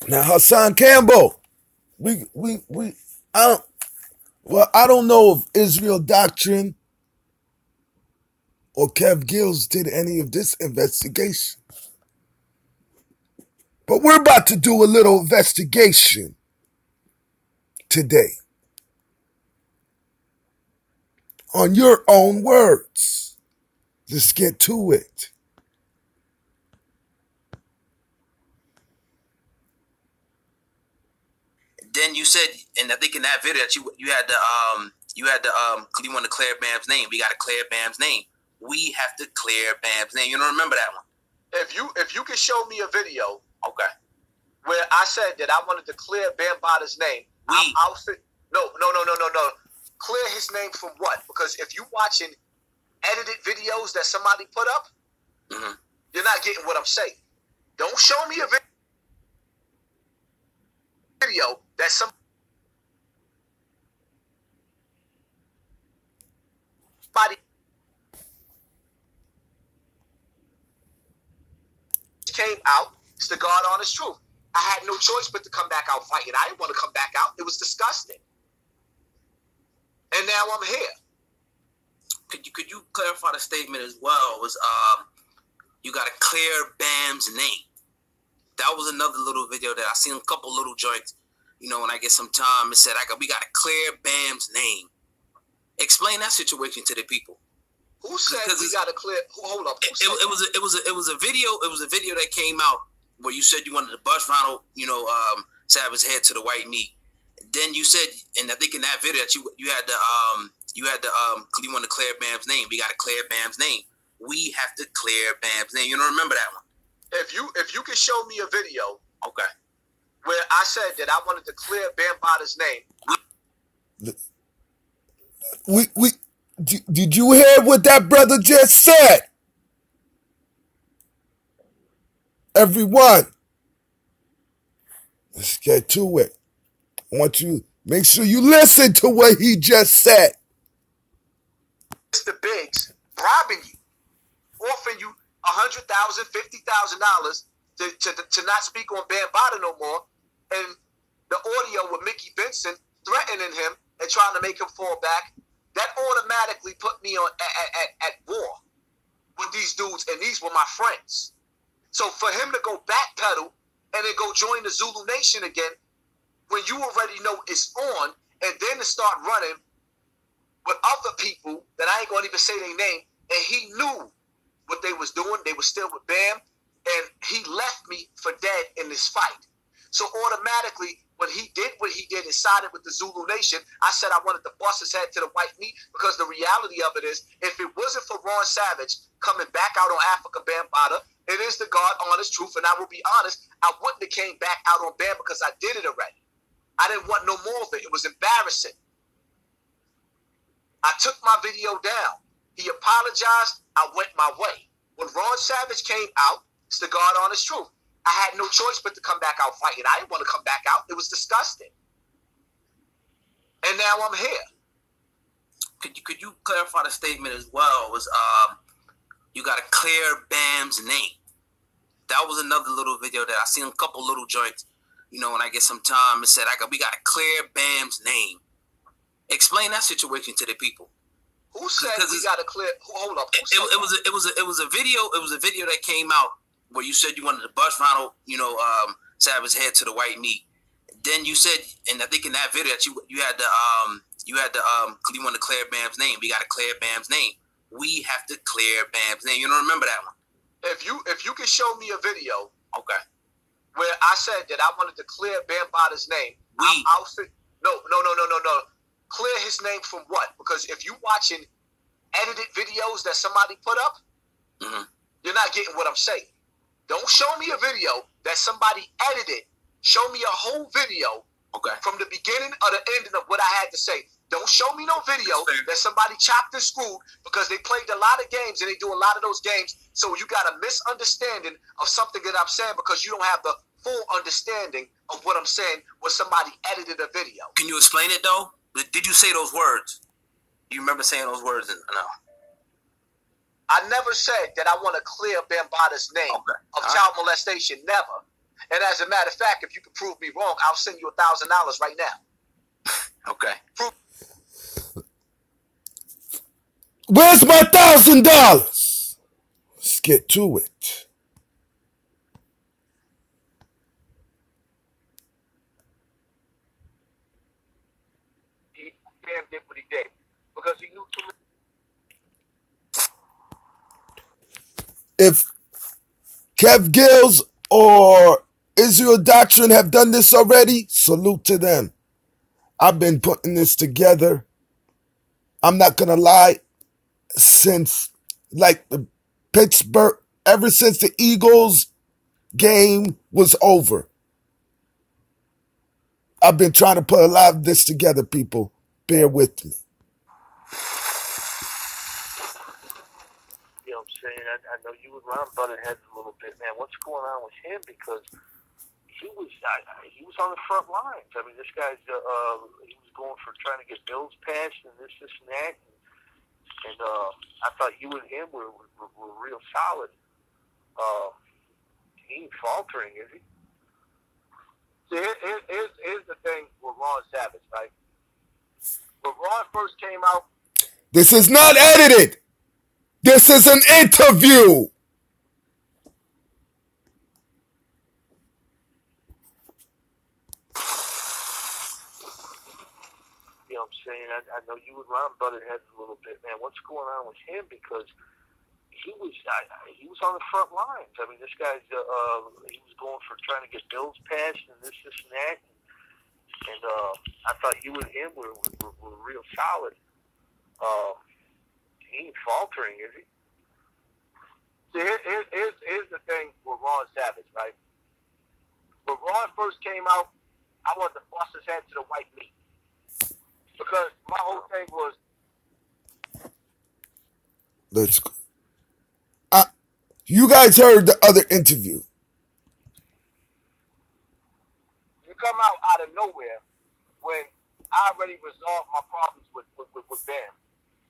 Now, Hassan Campbell, we, I don't know if Israel Doctrine or Kev Gills did any of this investigation. But we're about to do a little investigation today. On your own words. Let's get to it. Then you said, and I think in that video that you had to you want to clear Bam's name. We got to clear Bam's name. We have to clear Bam's name. You don't remember that one? If you can show me a video, okay, where I said that I wanted to clear Bam Bada's name, I'll fit. No. Clear his name from what? Because if you watching edited videos that somebody put up, you're not getting what I'm saying. Don't show me a video that somebody came out. It's the God honest truth. I had no choice but to come back out fighting. I didn't want to come back out. It was disgusting. And now I'm here. Could you clarify the statement as well? Was you got to clear Bam's name? That was another little video that I seen a couple little joints. You know, when I get some time, it said we got to clear Bam's name. Explain that situation to the people. Who said we got to clear? Hold up. It was a video. It was a video that came out where you said you wanted to bust Ronald, Savage's head to the white meat. Then you said, and I think in that video that you want to clear Bam's name. We got to clear Bam's name. We have to clear Bam's name. You don't remember that one? If you can show me a video, okay, where I said that I wanted to clear Bam Bada's name. Did you hear what that brother just said? Everyone, let's get to it. I want you to make sure you listen to what he just said. Mr. Biggs bribing you, offering you $100,000, $50,000 to not speak on Bam Bada no more, and the audio with Mickey Vincent threatening him and trying to make him fall back. That automatically put me on at war with these dudes, and these were my friends. So for him to go backpedal and then go join the Zulu Nation again, when you already know it's on, and then to start running with other people that I ain't gonna even say their name, and he knew what they was doing. They were still with Bam, and he left me for dead in this fight. So automatically, when he did what he did and sided with the Zulu Nation, I said I wanted to bust his head to the white meat, because the reality of it is, if it wasn't for Ron Savage coming back out on Africa Bam Bada, it is the God honest truth, and I will be honest, I wouldn't have came back out on Bam because I did it already. I didn't want no more of it. It was embarrassing. I took my video down. He apologized. I went my way. When Ron Savage came out, it's the God honest truth. I had no choice but to come back out fighting. I didn't want to come back out. It was disgusting. And now I'm here. Could you clarify the statement as well? Was you got to clear Bam's name? That was another little video that I seen a couple little joints. You know, when I get some time, it said we got to clear Bam's name. Explain that situation to the people. Who said we got to clear? Hold up. It was a video. It was a video that came out where you said you wanted to bust Ronald, Savage's head to the white meat. Then you said, and I think in that video that you want to clear Bam's name. We got to clear Bam's name. We have to clear Bam's name. You don't remember that one? If you can show me a video, okay, where I said that I wanted to clear Bam Bada's name, I'll fit. No. Clear his name from what? Because if you watching edited videos that somebody put up, you're not getting what I'm saying. Don't show me a video that somebody edited. Show me a whole video, from the beginning or the ending of what I had to say. Don't show me no video that somebody chopped and screwed, because they played a lot of games and they do a lot of those games. So you got a misunderstanding of something that I'm saying, because you don't have the full understanding of what I'm saying when somebody edited a video. Can you explain it though? Did you say those words? Do you remember saying those words? No. I never said that I want to clear Bam Bada's name of child molestation. Never. And as a matter of fact, if you can prove me wrong, I'll send you $1,000 right now. Okay. Where's my $1,000? Let's get to it. Bam did what he did because he knew too many. If Kev Gills or Israel Doctrine have done this already, salute to them. I've been putting this together. I'm not going to lie, since like the Pittsburgh, ever since the Eagles game was over. I've been trying to put a lot of this together, people. Bear with me. You know what I'm saying? I know you and Ron butted heads a little bit, man. What's going on with him? Because he was on the front lines. I mean, this guy's he was going for trying to get bills passed and this and that. And I thought you and him were real solid. He ain't faltering, is he? See, here's the thing with Ron Savage, right? When Ron first came out, this is not edited. This is an interview. You know what I'm saying? I know you and Ron butted heads a little bit, man. What's going on with him? Because he was on the front lines. I mean, this guy's he was going for trying to get bills passed and this and that. And I thought you and him were real solid. He ain't faltering, is he? See, here's the thing with Ron Savage, right? When Ron first came out, I wanted to bust his head to the white meat. Because my whole thing was... Let's go. You guys heard the other interview. You come out of nowhere when I already resolved my problems with Bam.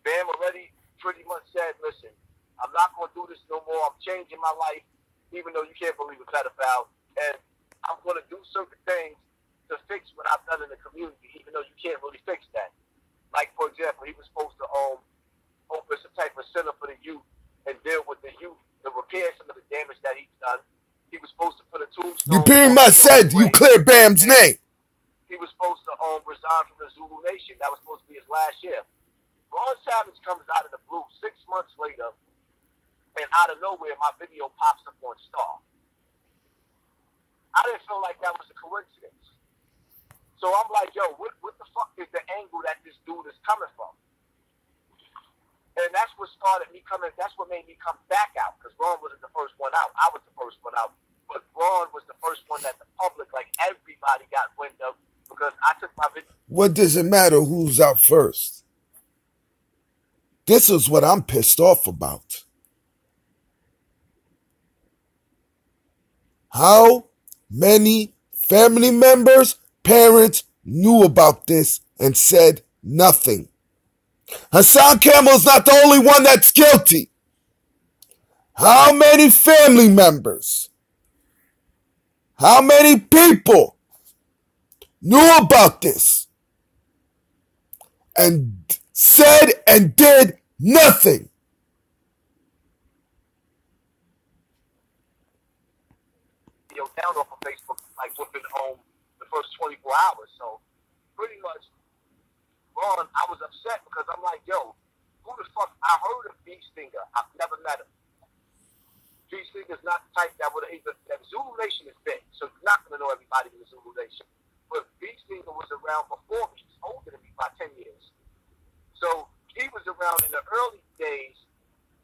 Bam already pretty much said, listen, I'm not going to do this no more. I'm changing my life, even though you can't believe a pedophile. And I'm going to do certain things to fix what I've done in the community, even though you can't really fix that. Like, for example, he was supposed to open some type of center for the youth and deal with the youth, to repair some of the damage that he's done. He was supposed to put a tombstone. You pretty much said you cleared Bam's name. He was supposed to resign from the Zulu Nation. That was supposed to be his last year. Ron Savage comes out of the blue 6 months later, and out of nowhere, my video pops up on Star. I didn't feel like that was a coincidence. So I'm like, yo, what the fuck is the angle that this dude is coming from? And that's what started me coming, that's what made me come back out, because Ron wasn't the first one out. I was the first one out. But Ron was the first one that the public, like everybody, got wind of, because I took my video. What does it matter who's out first? This is what I'm pissed off about. How many family members, parents knew about this and said nothing? Hassan Campbell's not the only one that's guilty. How many family members, how many people knew about this and said and did nothing? Down off of Facebook, like within the first 24 hours. So pretty much, Ron, I was upset because I'm like, yo, who the fuck? I heard of Beast Stinger. I've never met him. Beast Stinger's not the type that would either. That Zulu Nation is big, so you're not going to know everybody in the Zulu Nation. But Beast Stinger was around before me. He's older than me by 10 years. So he was around in the early days,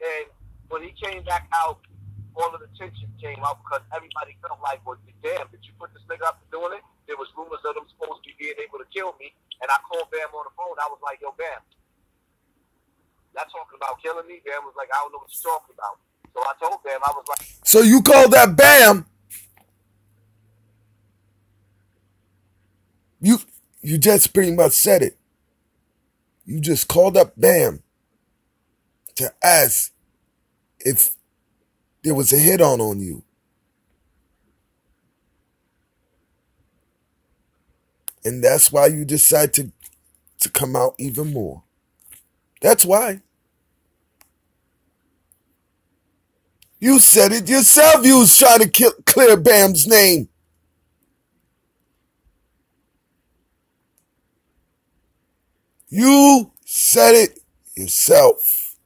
and when he came back out, all of the tension came out because everybody felt like, well, damn, did you put this nigga up to doing it? There was rumors of him supposed to be being able to kill me, and I called Bam on the phone. I was like, yo, Bam, y'all talking about killing me? Bam was like, I don't know what you're talking about. So I told Bam, I was like... So you called that Bam? You just pretty much said it. You just called up Bam to ask if there was a hit on you. And that's why you decide to come out even more. That's why. You said it yourself. You was trying to clear Bam's name. You said it yourself.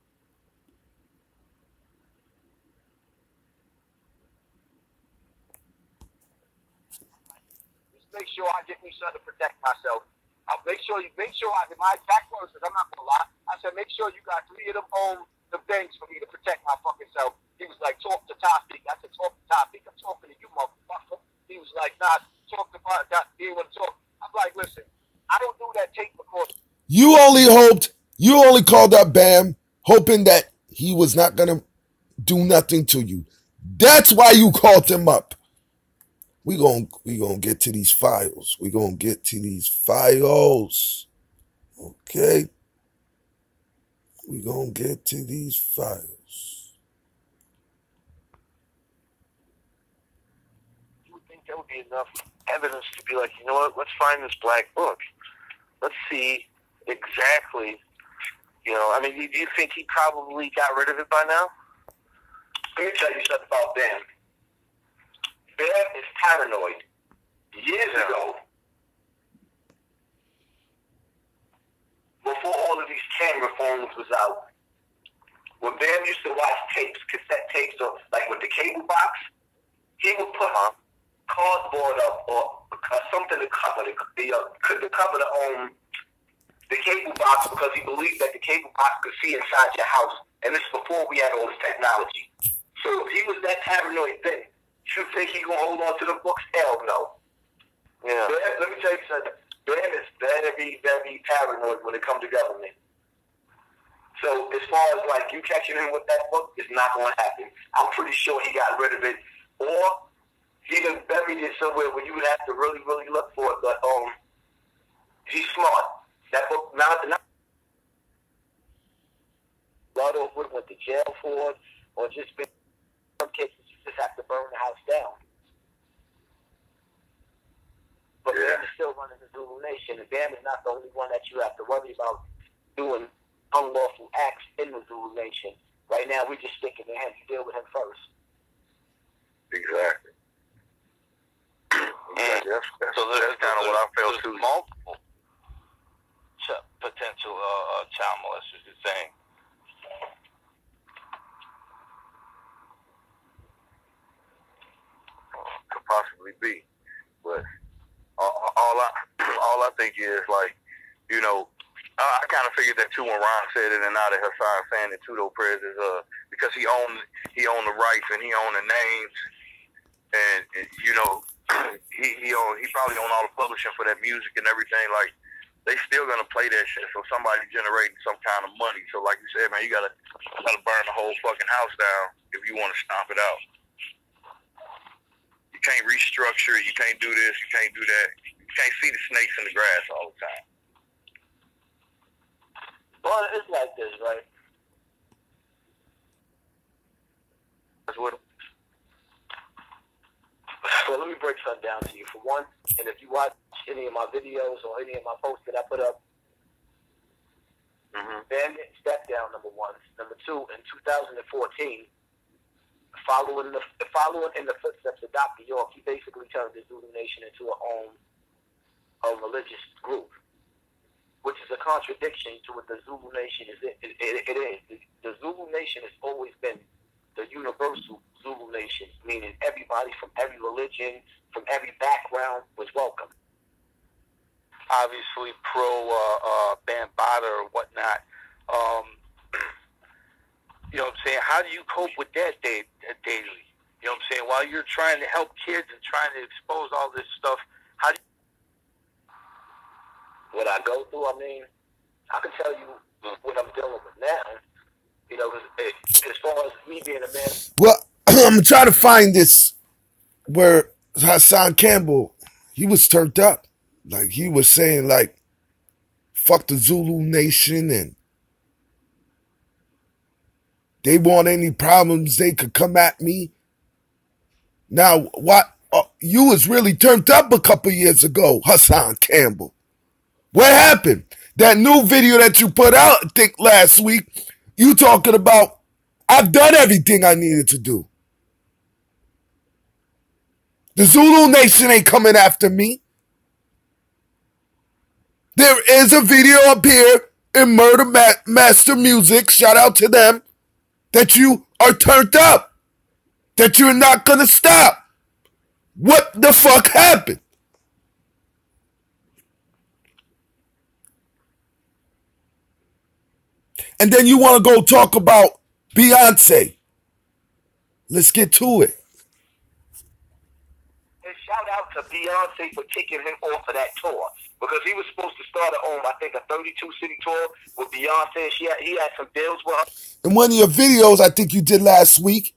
Make sure I get me something to protect myself. I'll make sure my exact words, because I'm not gonna lie. I said, make sure you got 3 of them the things for me to protect my fucking self. He was like, talk to Topic. I said, talk to Topic. I'm talking to you, motherfucker. He was like, nah, talk to that. He didn't want to talk. I'm like, listen, I don't do that tape recording. You only called up Bam hoping that he was not gonna do nothing to you. That's why you called him up. We gonna get to these files. We gonna get to these files. Okay? We gonna get to these files. You would think that would be enough evidence to be like, you know what, let's find this black book. Let's see exactly, I mean, do you think he probably got rid of it by now? Let me tell you something about Bam. Bam is paranoid. Years ago, before all of these camera phones was out, when Bam used to watch tapes, cassette tapes, or like with the cable box, he would put cardboard up or something to cover the cable box, because he believed that the cable box could see inside your house, and this is before we had all this technology. So if he was that paranoid thing, you think he gonna hold on to the books? Hell no. Yeah. But let me tell you something. Bam is very, very paranoid when it comes to government. So as far as like you catching him with that book, it's not gonna happen. I'm pretty sure he got rid of it, or he done buried it somewhere where you would have to really, really look for it. But he's smart. That book, not a lot of would went to jail for it, or just been some cases you just have to burn the house down. But Bam is still running the Zulu Nation, and Bam is not the only one that you have to worry about doing unlawful acts in the Zulu Nation. Right now, we're just sticking to him. You deal with him first. Exactly. So this is kind of what I felt too. Multiple potential child molesters, you're saying. Could possibly be, but all I think is like, I kind of figured that too when Ron said it, and now that Hassan saying it too, though, Prez, is because he owned the rights and he owned the names, and he probably owned all the publishing for that music and everything. Like, they still gonna play that shit, so somebody generating some kind of money. So like you said, man, you gotta burn the whole fucking house down if you want to stomp it out. You can't restructure it. You can't do this. You can't do that. You can't see the snakes in the grass all the time. Well, it's like this, right? That's what. Well, let me break something down to you. For one, and if you watch any of my videos or any of my posts that I put up, Bam didn't step down, number one. Number two, in 2014, following in the footsteps of Dr. York, he basically turned the Zulu Nation into a religious group, which is a contradiction to what the Zulu Nation is. It is. The Zulu Nation has always been the universal Zulu Nation, meaning everybody from every religion, from every background was welcome. Obviously, pro Bambaataa or whatnot. You know what I'm saying? How do you cope with that daily? You know what I'm saying? While you're trying to help kids and trying to expose all this stuff, how do you... What I go through, I mean, I can tell you what I'm dealing with now. As far as me being a man. Well, I'm trying to find this where Hassan Campbell, he was turned up. Like, he was saying, like, fuck the Zulu Nation, and they want any problems, they could come at me. Now, what? you was really turned up a couple years ago, Hassan Campbell. What happened? That new video that you put out, I think last week, you talking about, I've done everything I needed to do. The Zulu Nation ain't coming after me. There is a video up here in Murder Master Music, shout out to them, that you are turned up. That you're not going to stop. What the fuck happened? And then you want to go talk about Beyonce. Let's get to it. And shout out to Beyonce for kicking him off of that tour. Because he was supposed to start I think, a 32-city tour with Beyonce. He had some deals with her. In one of your videos, I think you did last week,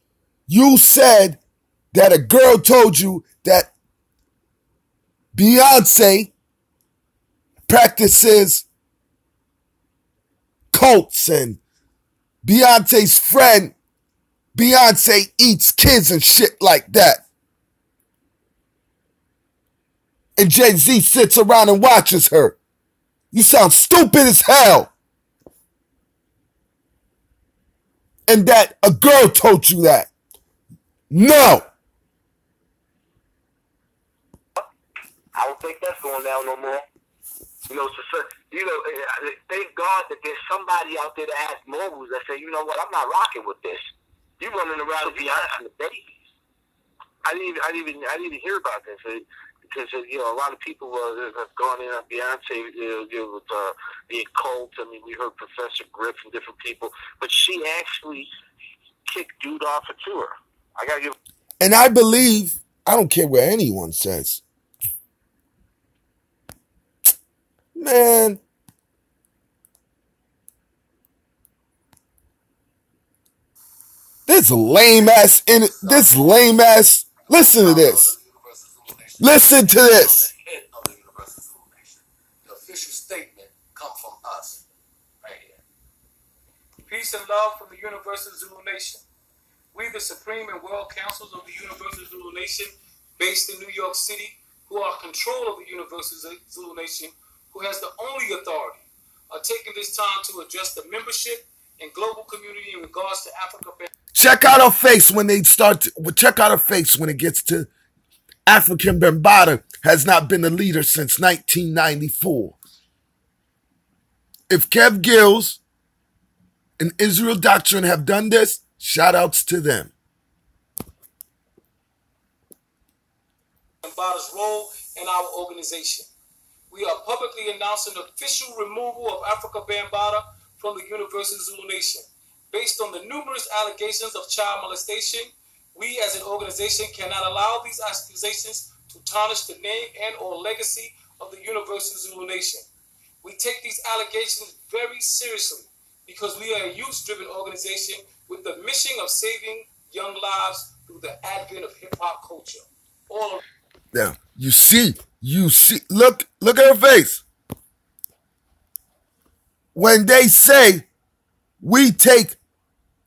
you said that a girl told you that Beyonce practices cults and Beyonce's friend, Beyonce eats kids and shit like that. And Jay-Z sits around and watches her. You sound stupid as hell. And that a girl told you that. No. I don't think that's going down no more. Thank God that there's somebody out there that has morals that say, you know what, I'm not rocking with this. You running around with Beyonce and the babies. I didn't even hear about this because a lot of people have gone in on Beyonce with the occult. I mean, we heard Professor Griff and different people, but she actually kicked dude off a tour. I gotta give. And I believe, I don't care what anyone says. Man. This lame ass, listen to this. Listen to this. The official statement come from us right here. Peace and love from the Universal Zulu Nation. We, the Supreme and World Councils of the Universal Zulu Nation, based in New York City, who are in control of the Universal Zulu Nation, who has the only authority, are taking this time to address the membership and global community in regards to Africa. Check out her face when they start. Check out her face when it gets to African Bambaataa has not been a leader since 1994. If Kev Gills and Israel Doctrine have done this, shout outs to them. Bambaataa's role in our organization. We are publicly announcing the official removal of Africa Bambaataa from the Universal Zulu Nation. Based on the numerous allegations of child molestation, we as an organization cannot allow these accusations to tarnish the name and or legacy of the Universal Zulu Nation. We take these allegations very seriously because we are a youth-driven organization with the mission of saving young lives through the advent of hip-hop culture. Now, you see, look at her face. When they say we take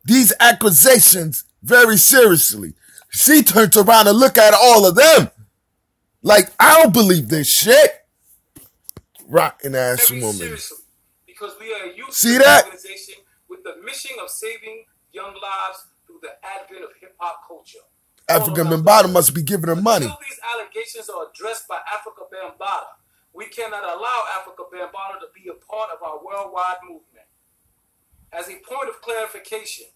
these accusations very seriously, she turns around and look at all of them like, I don't believe this shit. Rotten ass very woman. Seriously, because we are a youth See that? organization with the mission of saving young lives through the advent of hip-hop culture. African Bambaataa must be giving her money. Until these allegations are addressed by Africa Bambaataa, we cannot allow Africa Bambaataa to be a part of our worldwide movement. As a point of clarification,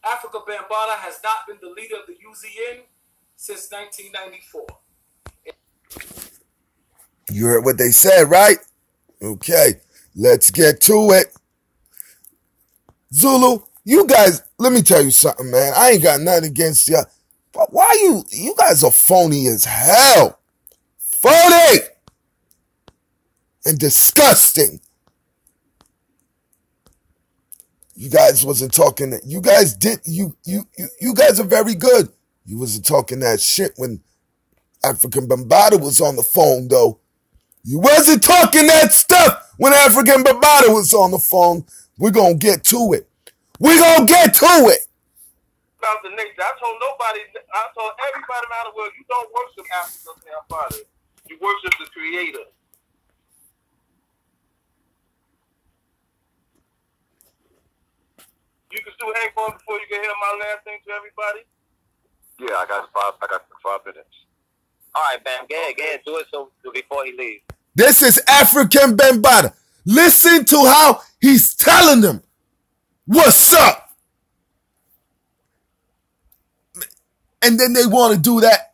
Africa Bambaataa has not been the leader of the UZN since 1994. You heard what they said, right? Okay, let's get to it. Zulu, you guys, let me tell you something, man. I ain't got nothing against you. But why you guys are phony as hell. Phony! And disgusting. You guys wasn't talking, you guys are very good. You wasn't talking that shit when African Bambaataa was on the phone, though. You wasn't talking that stuff when African Bambaataa was on the phone. We're going to get to it. We're going to get to it. about the nation. I told everybody around the world, you don't worship Africa, our Father. You worship the Creator. You can still hang on before you can hear my last thing to everybody? Yeah, I got 5 minutes. All right, Bam, go ahead, do it so before he leaves. This is African Bambaataa. Listen to how he's telling them what's up. And then they want to do that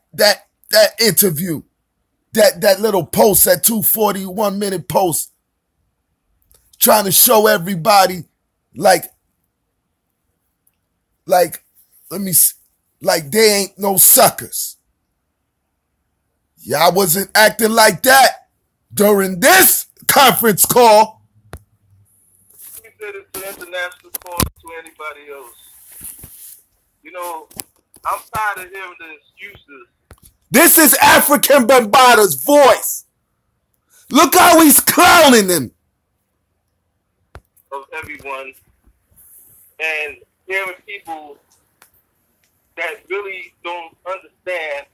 interview, that little post, that 241-minute post, trying to show everybody like they ain't no suckers. Y'all wasn't acting like that during this conference call. We said it's an international call to anybody else. You know, I'm tired of hearing the excuses. This is African Bambaataa's voice. Look how he's clowning them. Of everyone, and hearing people that really don't understand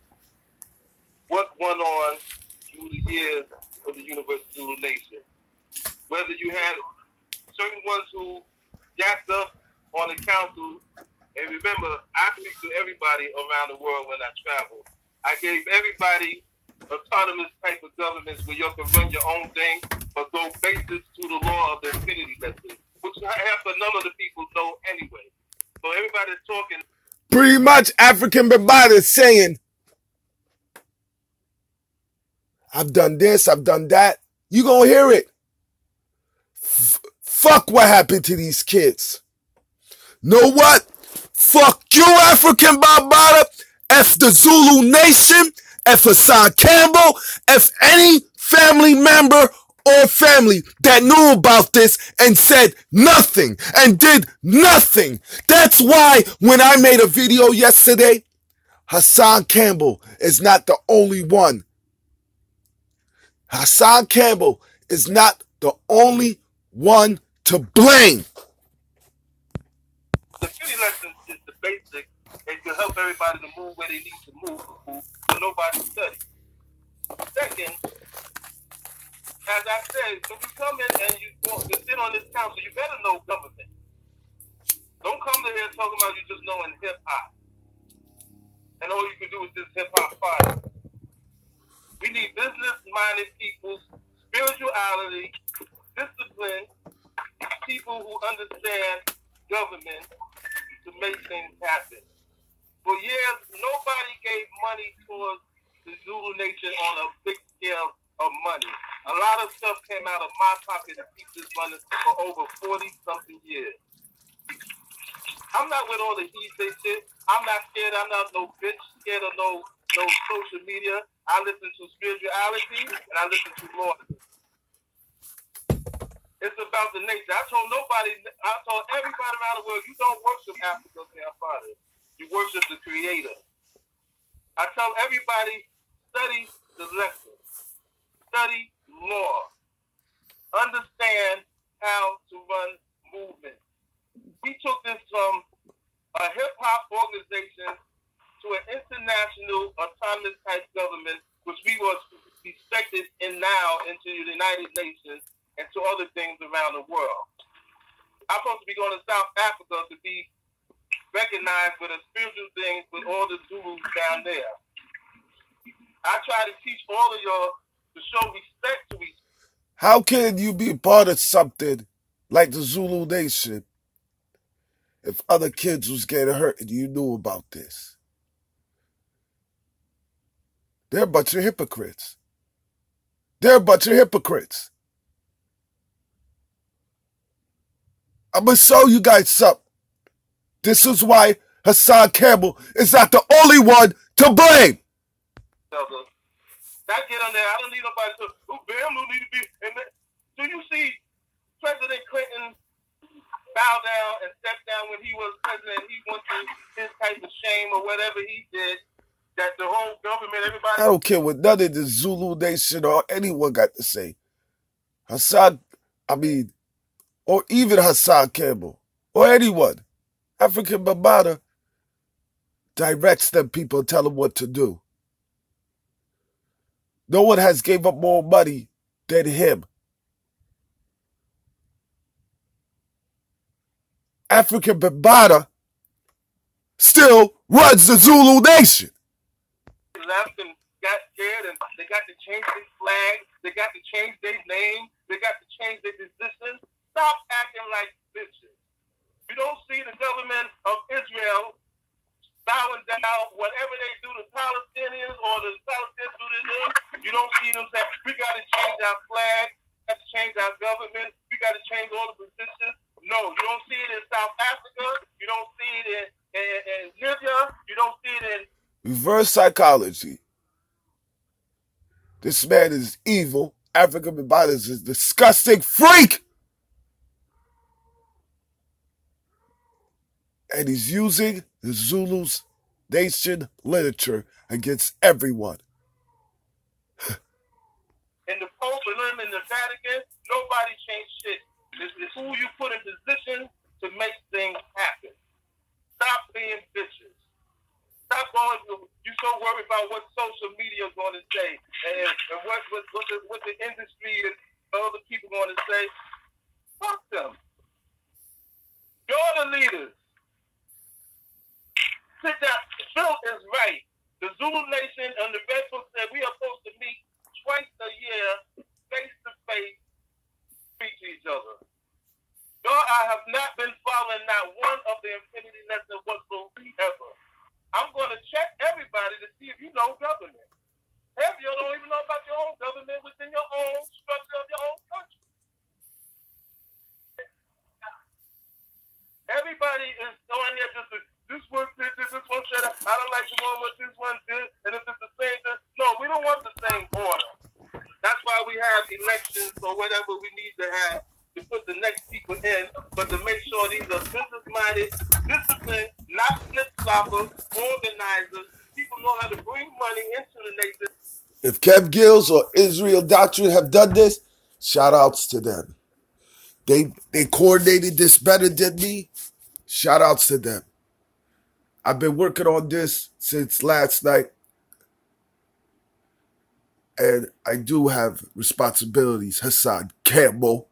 what went on through the years of the Universal Zulu Nation. Whether you had certain ones who jacked up on the council, and remember, I speak to everybody around the world when I travel. I gave everybody autonomous type of governments where you can run your own thing, but go basis to the law of the infinity method, which half a number of the people know anyway. So everybody's talking. Pretty much African Bambaataa is saying, I've done this, I've done that. You gonna hear it. Fuck what happened to these kids. Know what? Fuck you, African Bambaataa. F the Zulu Nation. F Hassan Campbell. F any family member or family that knew about this and said nothing and did nothing. That's why when I made a video yesterday, Hassan Campbell is not the only one. Hassan Campbell is not the only one to blame. The beauty lesson is the basic, and to help everybody to move where they need to move, so nobody study. Second, as I said, when you come in and you sit on this council, you better know government. Don't come to here talking about you just knowing hip-hop. And all you can do is this hip-hop fire. We need business-minded people, spirituality, discipline, people who understand government to make things happen. For years, nobody gave money towards the Zulu Nation on a big scale of money. A lot of stuff came out of my pocket to keep this running for over 40-something years. I'm not with all the he-say shit. I'm not scared. I'm not no bitch scared of no social media. I listen to spirituality and I listen to law. It's about the nation. I told everybody around the world, you don't worship Africa, our Father. You worship the Creator. I tell everybody, study the lesson. Study law. Understand how to run movements. We took this from a hip-hop organization to an international autonomous type government, which we was respected in now into the United Nations and to other things around the world. I'm supposed to be going to South Africa to be recognized with a spiritual thing with all the Zulus down there. I try to teach all of y'all to show respect to each other. How can you be part of something like the Zulu Nation if other kids was getting hurt and you knew about this? They're a bunch of hypocrites. They're a bunch of hypocrites. I'm going to show you guys something. This is why Hassan Campbell is not the only one to blame. That get on there. I don't need nobody to, Bam don't need to be. Do you see President Clinton bow down and step down when he was president? He went through his type of shame or whatever he did. That the whole government, everybody. I don't care what none of the Zulu Nation or anyone got to say. Or even Hassan Campbell, or anyone, African Bambaataa, directs them people, tell them what to do. No one has gave up more money than him. African Bambaataa still runs the Zulu nation. Left and got scared, and they got to change their flag. They got to change their name. They got to change their position. Stop acting like bitches. You don't see the government of Israel bowing down whatever they do to Palestinians or the Palestinians do to them. You don't see them saying, we got to change our flag. We got to change our government. We got to change all the positions. No, you don't see it in South Africa. You don't see it in Libya. You don't see it in reverse psychology. This man is evil. African Bambaataa is a disgusting freak. And he's using the Zulu's nation literature against everyone. In the Pope and them in the Vatican, nobody changed shit. It's who you put in position to make things happen. Stop being bitches. Stop going to, you're so worried about what social media is going to say and what the industry and other people going to say. Fuck them. You're the leaders. Sit down. Phil is right. The Zulu Nation and the Bedford said we are supposed to meet twice a year, face to face, speak to each other. I have not been following not one of the Infinity Lesson whatsoever. I'm going to check everybody to see if you know government. Half of you don't even know about your own government within your own structure of your own country. Everybody is going there just to, this one did this one said, I don't like the one what this one did, and if it's the same thing. No, we don't want the same order. That's why we have elections or whatever we need to have to put the next people in, but to make sure these are business-minded, disciplined, not flip-floppers, organizers. People know how to bring money into the nation. If Kev Gills or Israel Doctrine have done this, shout-outs to them. They coordinated this better than me. Shout-outs to them. I've been working on this since last night, and I do have responsibilities, Hassan, Campbell.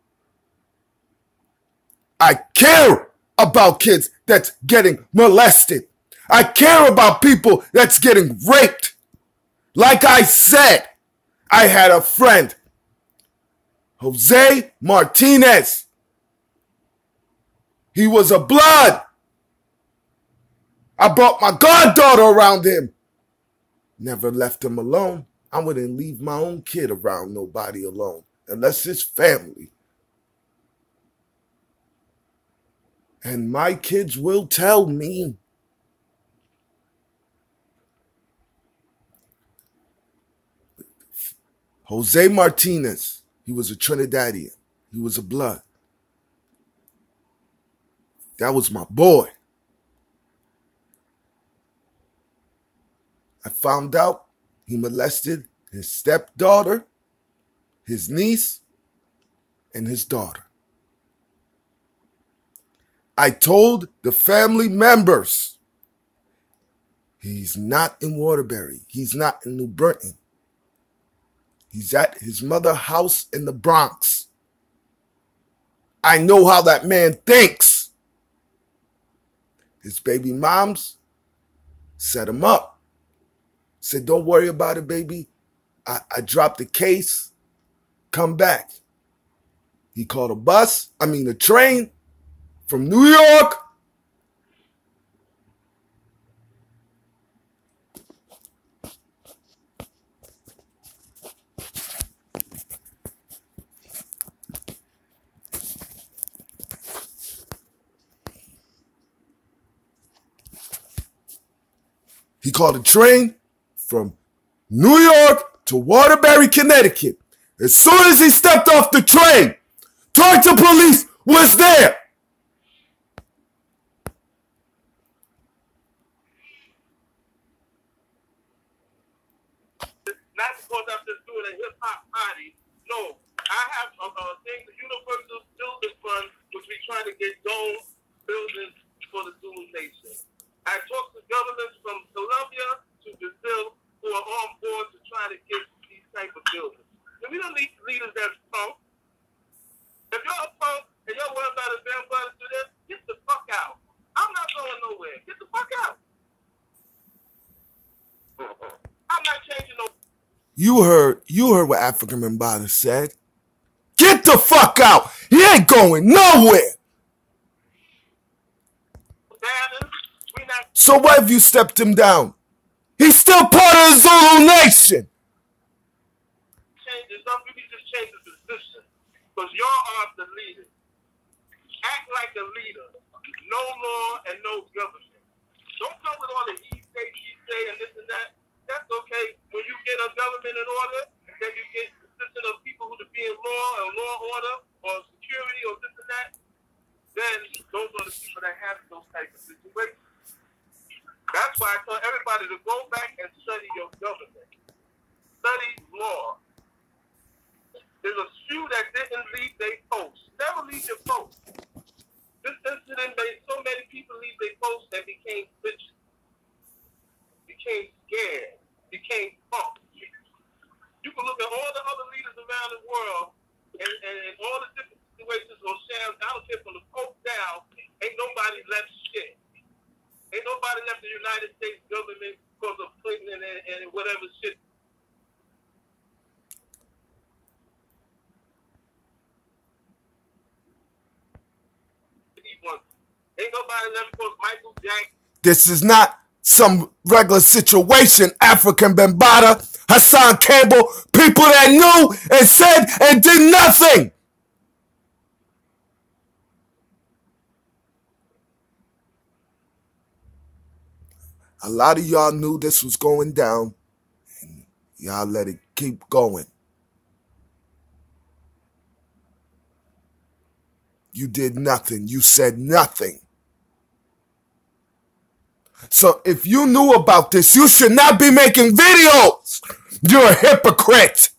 I care about kids that's getting molested. I care about people that's getting raped. Like I said, I had a friend, Jose Martinez. He was a blood. I brought my goddaughter around him. Never left him alone. I wouldn't leave my own kid around nobody alone, unless it's family. And my kids will tell me. Jose Martinez, he was a Trinidadian. He was a blood. That was my boy. I found out he molested his stepdaughter, his niece, and his daughter. I told the family members, he's not in Waterbury. He's not in New Britain. He's at his mother's house in the Bronx. I know how that man thinks. His baby moms set him up. Said, don't worry about it, baby. I dropped the case. Come back. He called a train from New York. He called a train from New York to Waterbury, Connecticut. As soon as he stepped off the train, Georgia police was there. Not because I'm just doing a hip-hop party. No, I have a thing, the Universal Building Fund, which we're trying to get dome buildings for the Zulu Nation. I talked to governments from nowhere. Get the fuck out. I'm not changing no. You heard what African Mbata said. Get the fuck out. He ain't going nowhere. So why have you stepped him down? He's still part of the Zulu Nation. Changes. Don't really just change the position. Because y'all are the leaders. Act like a leader. No law and no government. Don't come with all the he say, and this and that. That's okay. When you get a government in order, then you get a system of people who be in law or law order or security or this and that, then those are the people that have those types of situations. That's why I tell everybody to go back and study your government. Study law. There's a few that didn't leave their post. Never leave your post. This incident made so many people leave their post that became bitches. Became scared, became punked. You can look at all the other leaders around the world and all the different situations or shams, I don't care from the Pope down, ain't nobody left shit. Ain't nobody left the United States government because of Clinton and whatever shit. Ain't nobody left because Michael Jackson. This is not some regular situation. African Bambaataa, Hassan Campbell, people that knew and said and did nothing. A lot of y'all knew this was going down, and y'all let it keep going. You did nothing. You said nothing. So if you knew about this, you should not be making videos. You're a hypocrite.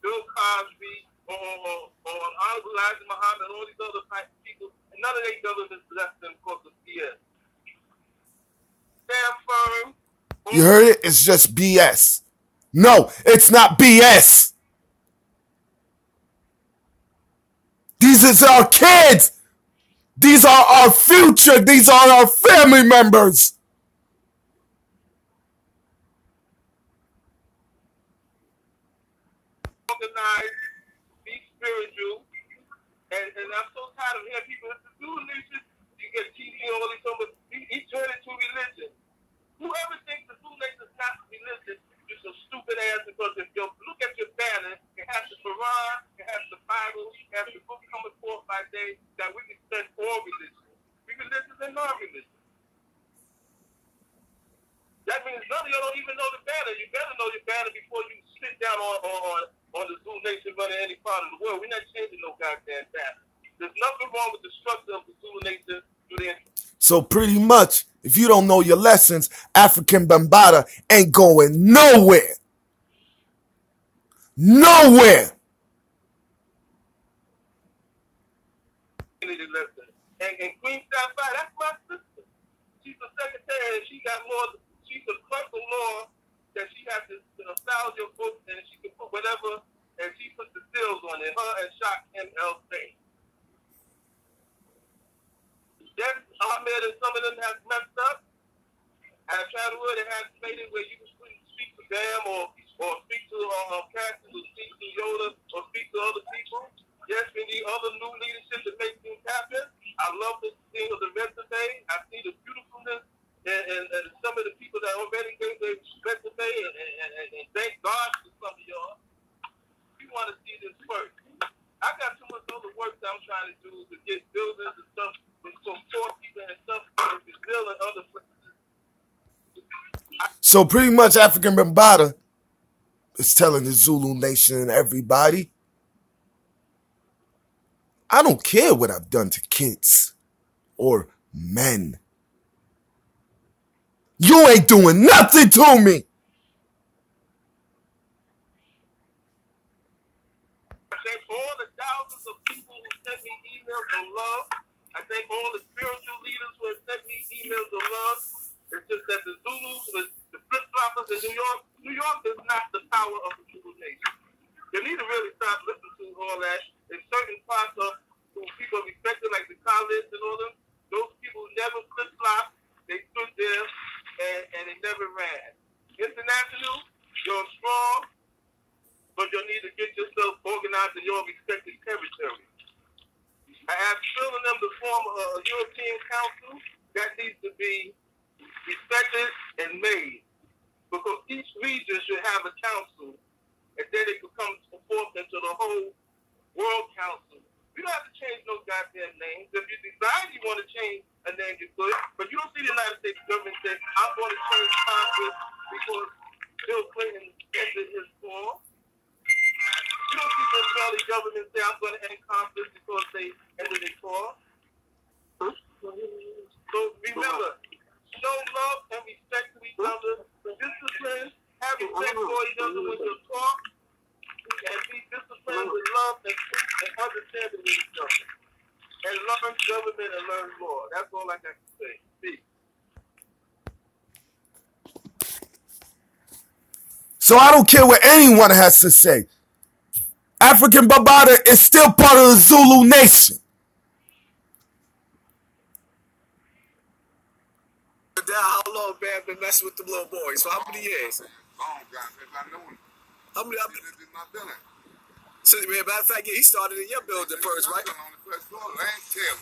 Bill Cosby or Elijah Muhammad, all these other type of people, and none of their governments left them because of BS. Stand firm. You heard it? It's just BS. No, it's not BS. These are our kids. These are our future. These are our family members. Organize, be spiritual, and I'm so tired of hearing people that do religion. You get TV and all these other. He turned into religion. Whoever thinks the Zulu Nation is not religious is a stupid ass, because if you look at your banner, it has the Quran, it has the Bible, it has the book coming forth by day that we can spend all religion. We religious and non-religious. That means none of y'all don't even know the banner. You better know your banner before you sit down on the Zulu Nation running any part of the world. We're not changing no goddamn banner. There's nothing wrong with the structure of the Zulu Nation. So pretty much, if you don't know your lessons, African Bambaataa ain't going nowhere. Nowhere. And Queen Sapphire, that's my sister. She's the secretary, and she's a clerk of law that she has to file your books, and she can put whatever, and she puts the seals on it. Her and Shock MLC. Yes, Ahmed and some of them have messed up. I've tried to word it has made it where you can speak to them or speak to Cassie or speak to Yoda or speak to other people. Yes, we need other new leadership to make things happen. I love the thing of the resume. I see the beautifulness and some of the people that already gave their resume and thank God for some of y'all. We want to see this work. I got too much other work that I'm trying to do to get buildings and stuff. So pretty much African Bambaataa is telling the Zulu Nation and everybody, I don't care what I've done to kids or men. You ain't doing nothing to me. I thank all the thousands of people who sent me emails of love. I thank all the spiritual leaders who have sent me emails of love. It's just that the Zulus, the flip-floppers in New York is not the power of the Zulu Nation. You need to really stop listening to all that. In certain parts of who people respected, like but you'll need to get yourself organized in your respective territories. I asked Phil and them to form a European Council that needs to be respected and made, because each region should have a council, and then it could come forth into the whole World Council. You don't have to change no goddamn names. If you decide you want to change a name, you could, but you don't see the United States government say, I'm going to change Congress because Bill Clinton ended his form. You don't see the Israeli government say, I'm going to end Congress because they ended their form. So remember, show love and respect to each other, discipline, have respect for each other when you talk, and be disciplined with love and truth and understanding with each other. And learn government and learn law. That's all I got to say. Peace. So I don't care what anyone has to say. African Bambaataa is still part of the Zulu nation. How long Bam been messing with the little boys? For how many years? Long time since I knew him. How many? This is my building. So, matter of fact, he started in your building first, right? On the first floor, Lance Taylor.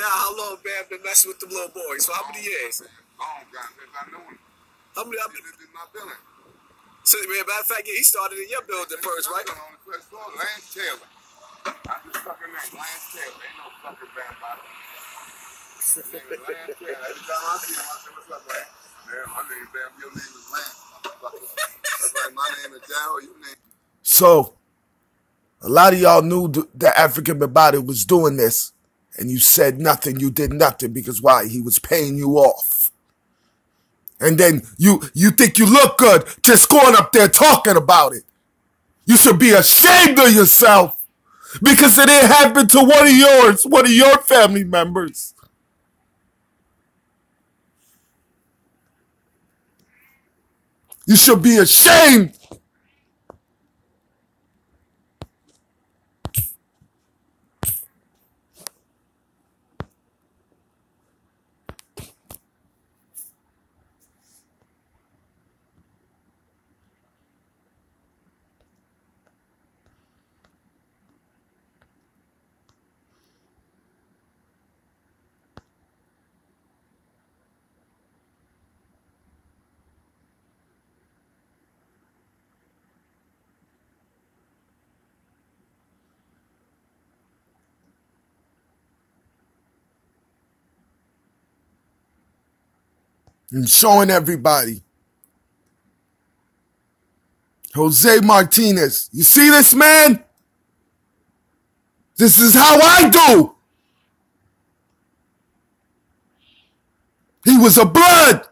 How long Bam been messing with the little boys? For how many years? Long time since I knew him. How many? This is my building. So, matter of fact, he started in your building first, right? On the first floor, Lance Taylor. I'm just fucking name, Lance Taylor. Ain't no fucking Bambaataa. Lance Taylor. Every time I see him, I say, what's up, man? Man, my name is Bam. Your name is Lance. That's like my name is Daryl. Your name. So, a lot of y'all knew that African Bambaataa was doing this, and you said nothing, you did nothing, because why? He was paying you off. And then you think you look good just going up there talking about it. You should be ashamed of yourself, because it didn't happen to one of your family members. You should be ashamed. I'm showing everybody. Jose Martinez. You see this, man? This is how I do. He was a blood.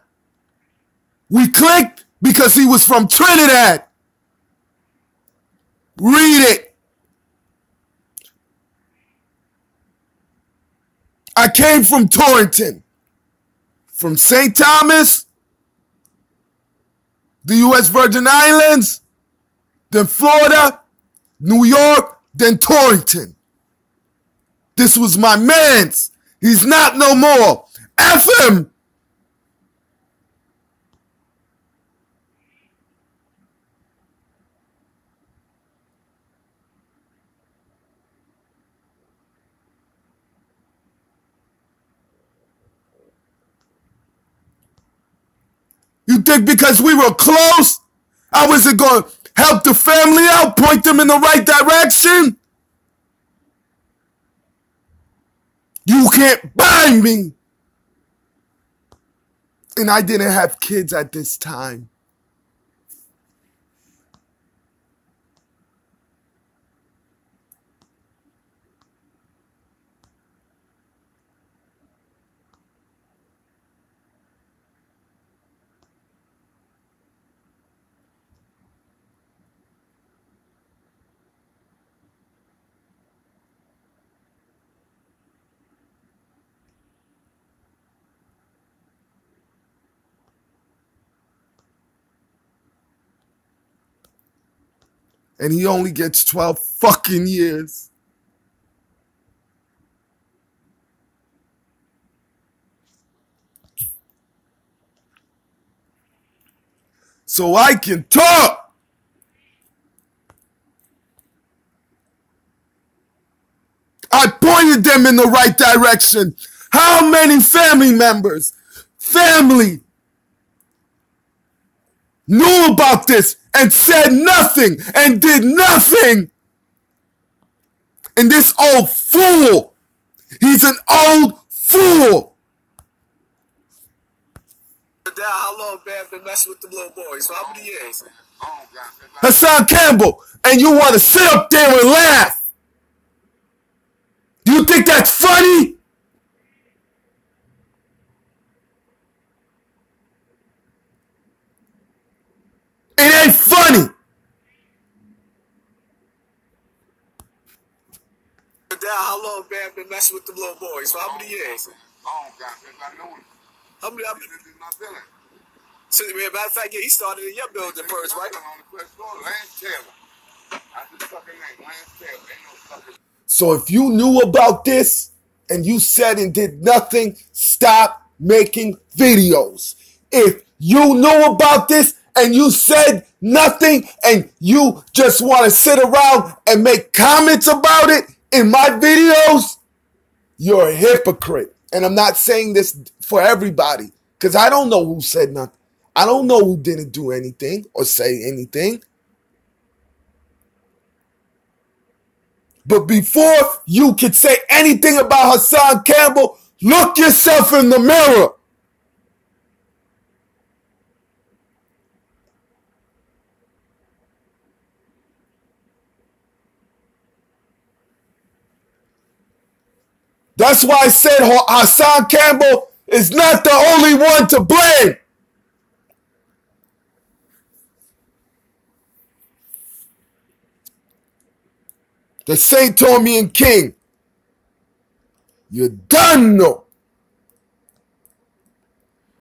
We clicked because he was from Trinidad. Read it. I came from Torrington. From St. Thomas, the U.S. Virgin Islands, then Florida, New York, then Torrington. This was my man's. He's not no more. F him. You think because we were close, I wasn't going to help the family out, point them in the right direction? You can't buy me. And I didn't have kids at this time. And he only gets 12 fucking years. So I can talk. I pointed them in the right direction. How many family members, family, knew about this and said nothing and did nothing? And this old fool, he's an old fool. How long Bam been messing with the little boys? For how many years? Hassan Campbell, and you want to sit up there and laugh? Do you think that's funny? It ain't funny. How long Bam been messing with the little boys? For how many years? How many? So, matter of fact, yeah, he started in your building first, right? So if you knew about this and you said and did nothing, stop making videos. If you knew about this and you said nothing and you just want to sit around and make comments about it in my videos, you're a hypocrite. And I'm not saying this for everybody because I don't know who said nothing. I don't know who didn't do anything or say anything. But before you could say anything about Hassan Campbell, look yourself in the mirror. That's why I said Hassan Campbell is not the only one to blame. The Saint told me in King, you done know.